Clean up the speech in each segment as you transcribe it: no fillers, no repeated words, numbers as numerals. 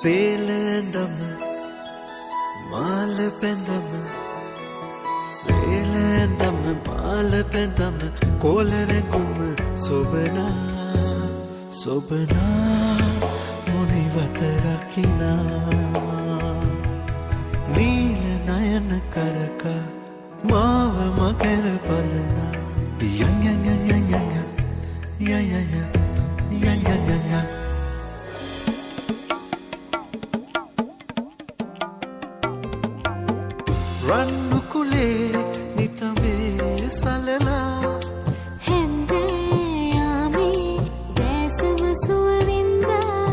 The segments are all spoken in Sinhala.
සේලඳම මාල පැඳම සේලඳම මාල පැඳම කොලරකුම සොබනා මුනිවත රකිනා නීල නයන කරක මාව මකර බලනා රන්නුකුලේ නිතඹේ සලලා හෙන්දයාමි දැසම සුවවින්දා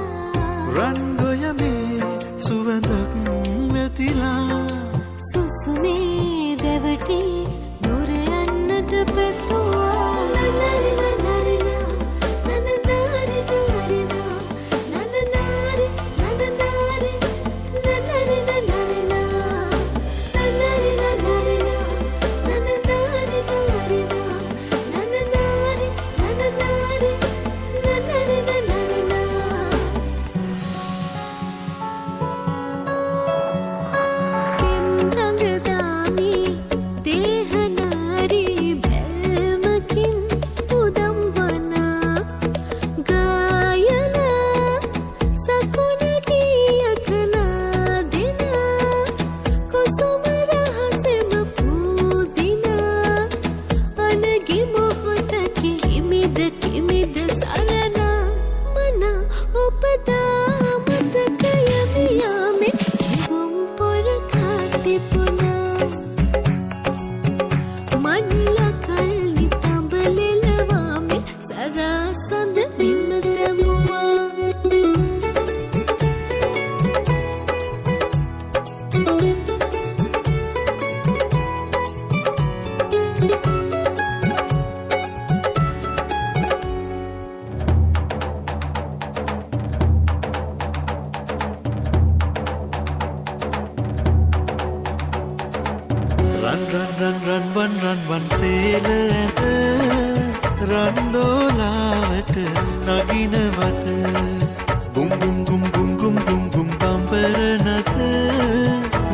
රන්ගොයමේ සුවඳක් මෙතිලා සුසුමේ දෙවටි දුර යන්නට පැතුවා රන් සේල ඇත රන්දෝලාවට නගිනවත ගුම් ගුම් ගුම් ගුම් ගුම් ගුම් ගුම් බම්බර නැත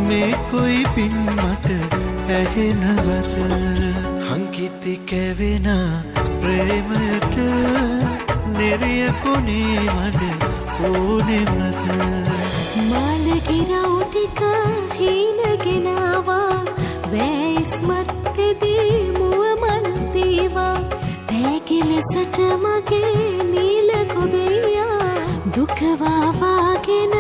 මේ කොයි පින් මට ඇහෙනවත හංකිති කැවෙන ප්‍රේමයට නිරිය කොනේ මඩ ඕනෙමත මාලගිරව් ටික හීනගෙනවා වැයිස් මත්තේදී මුව මල් දීවා තෑගිලසට මගේ නීල කොබෙයා දුක වාවාගෙන